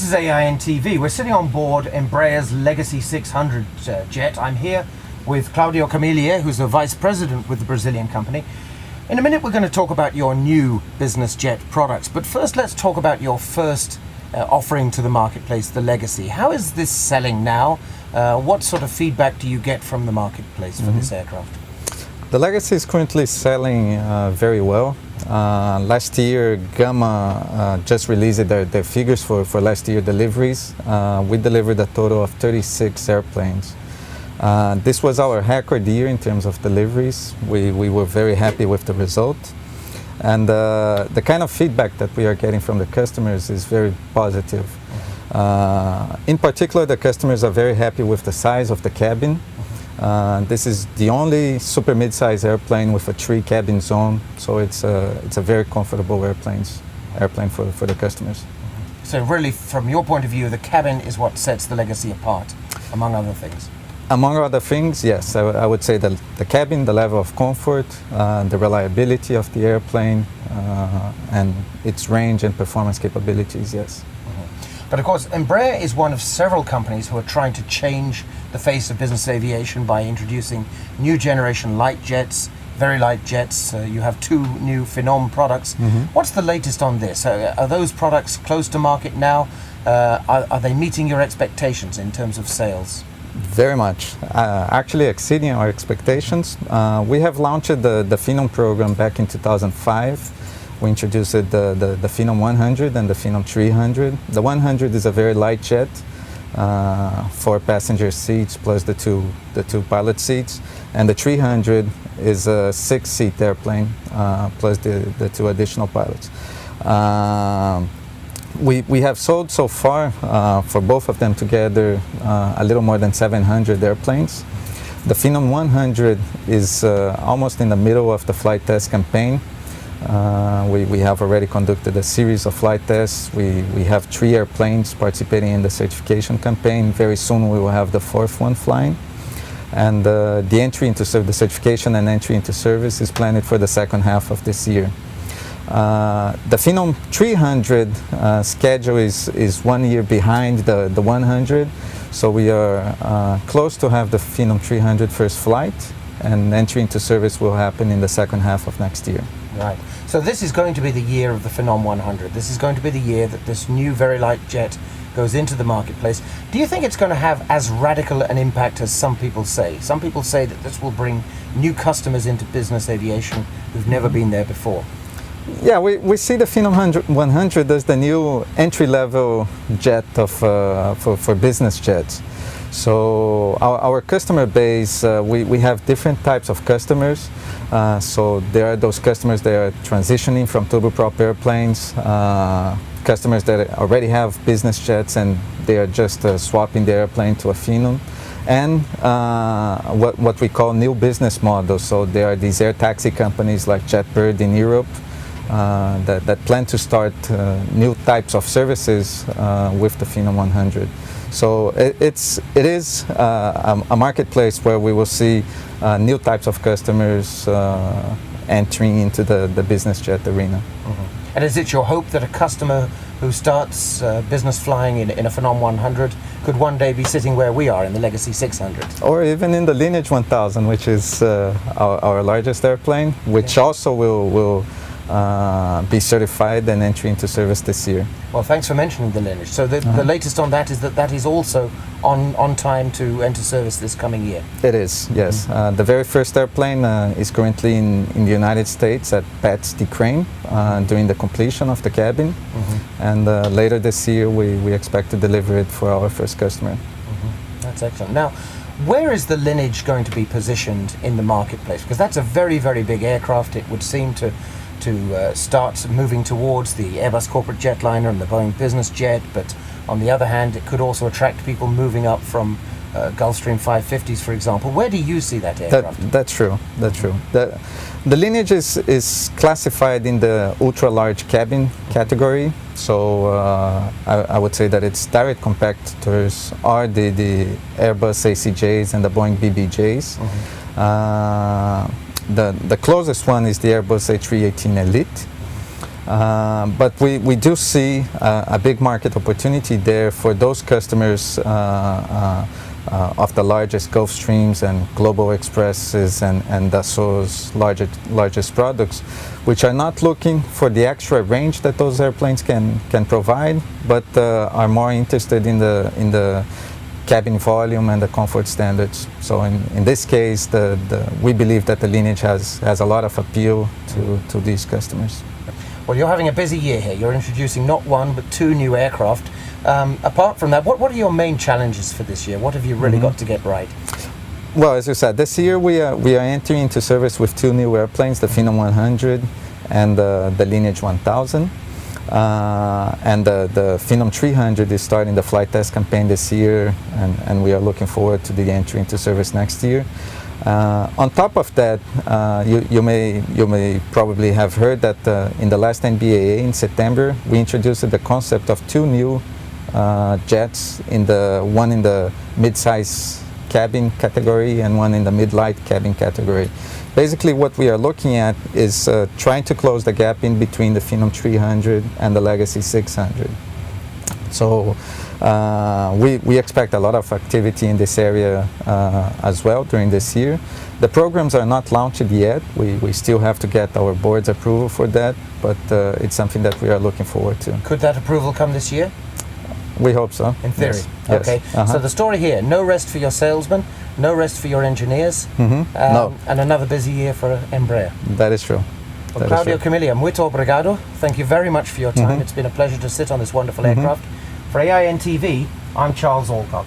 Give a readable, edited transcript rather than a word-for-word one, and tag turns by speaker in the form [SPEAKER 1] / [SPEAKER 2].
[SPEAKER 1] is AINtv. We're sitting on board Embraer's Legacy 600 jet. I'm here with Claudio Camillier, who's the Vice President with the Brazilian company. In a minute we're going to talk about your new business jet products, but first let's talk about your first offering to the marketplace, the Legacy. How is this selling now? What sort of feedback do you get from the marketplace for this aircraft?
[SPEAKER 2] The Legacy is currently selling very well. Last year, Gama just released their figures for last year deliveries. We delivered a total of 36 airplanes. This was our record year in terms of deliveries. We were very happy with the result. And the kind of feedback that we are getting from the customers is very positive. In particular, the customers are very happy with the size of the cabin. This is the only super mid-size airplane with a 3-cabin zone, so it's a very comfortable airplane for the customers.
[SPEAKER 1] So really, from your point of view, the cabin is what sets the Legacy apart, among other things?
[SPEAKER 2] Among other things, yes. I would say that the cabin, the level of comfort, the reliability of the airplane, and its range and performance capabilities, yes.
[SPEAKER 1] But of course, Embraer is one of several companies who are trying to change the face of business aviation by introducing new generation light jets, very light jets. You have 2 new Phenom products. What's the latest on this? Are those products close to market now? Are they meeting your expectations in terms of sales?
[SPEAKER 2] Very much. Actually exceeding our expectations. We have launched the Phenom program back in 2005. We introduced the Phenom 100 and the Phenom 300. The 100 is a very light jet, 4 passenger seats plus the two pilot seats, and the 300 is a 6-seat airplane plus the 2 additional pilots. We have sold so far for both of them together a little more than 700 airplanes. The Phenom 100 is almost in the middle of the flight test campaign. We have already conducted a series of flight tests. We have 3 airplanes participating in the certification campaign. Very soon we will have the 4th one flying. And the entry into the certification and entry into service is planned for the second half of this year. The Phenom 300 schedule is 1 year behind the 100, so we are close to have the Phenom 300 first flight, and entry into service will happen in the second half of next year.
[SPEAKER 1] Right. So this is going to be the year of the Phenom 100. This is going to be the year that this new very light jet goes into the marketplace. Do you think it's going to have as radical an impact as some people say? Some people say that this will bring new customers into business aviation who've never been there before.
[SPEAKER 2] Yeah, we see the Phenom 100 as the new entry-level jet for business jets. So our customer base, we have different types of customers. So there are those customers that are transitioning from turboprop airplanes, customers that already have business jets and they are just swapping the airplane to a Phenom, and what we call new business models. So there are these air taxi companies like JetBird in Europe that plan to start new types of services with the Phenom 100. So it is a marketplace where we will see new types of customers entering into the business jet arena.
[SPEAKER 1] And is it your hope that a customer who starts business flying in a Phenom 100 could one day be sitting where we are in the Legacy 600?
[SPEAKER 2] Or even in the Lineage 1000, which is our largest airplane, which also will be certified and entry into service this year.
[SPEAKER 1] Well, thanks for mentioning the Lineage. So the latest on that is that is also on time to enter service this coming year.
[SPEAKER 2] It is, yes. The very first airplane is currently in the United States at Pat's Crane during the completion of the cabin. And later this year we expect to deliver it for our first customer.
[SPEAKER 1] That's excellent. Now, where is the Lineage going to be positioned in the marketplace? Because that's a very, very big aircraft. It would seem to start moving towards the Airbus corporate jetliner and the Boeing business jet, but on the other hand, it could also attract people moving up from Gulfstream 550s, for example. Where do you see that aircraft?
[SPEAKER 2] That's true. That's true. The Lineage is classified in the ultra-large cabin category. So I would say that its direct competitors are the Airbus ACJs and the Boeing BBJs. The closest one is the Airbus A318 Elite. But we do see a big market opportunity there for those customers of the largest Gulfstreams and Global Expresses and Dassault's largest products, which are not looking for the extra range that those airplanes can provide, but are more interested in the cabin volume and the comfort standards. So in this case, we believe that the Lineage has a lot of appeal to these customers.
[SPEAKER 1] Well, you're having a busy year here. You're introducing not one but two new aircraft. Apart from that, what are your main challenges for this year? What have you really got to get right?
[SPEAKER 2] Well, as you said, this year we are entering into service with two new airplanes, the Phenom 100 and the Lineage 1000. And the Phenom 300 is starting the flight test campaign this year, and we are looking forward to the entry into service next year. On top of that, you may probably have heard that in the last NBAA in September, we introduced the concept of two new jets, one in the mid-size cabin category and one in the mid-light cabin category. Basically, what we are looking at is trying to close the gap in between the Phenom 300 and the Legacy 600. So we expect a lot of activity in this area as well during this year. The programs are not launched yet. We still have to get our board's approval for that, but it's something that we are looking forward to.
[SPEAKER 1] Could that approval come this year?
[SPEAKER 2] We hope so.
[SPEAKER 1] In theory.
[SPEAKER 2] Yes.
[SPEAKER 1] Okay.
[SPEAKER 2] Yes.
[SPEAKER 1] So the story here: no rest for your salesmen, no rest for your engineers,
[SPEAKER 2] No.
[SPEAKER 1] and another busy year for Embraer.
[SPEAKER 2] That is true.
[SPEAKER 1] Well, Claudio Camiglia, muito obrigado. Thank you very much for your time. It's been a pleasure to sit on this wonderful aircraft. For AINtv, I'm Charles Alcock.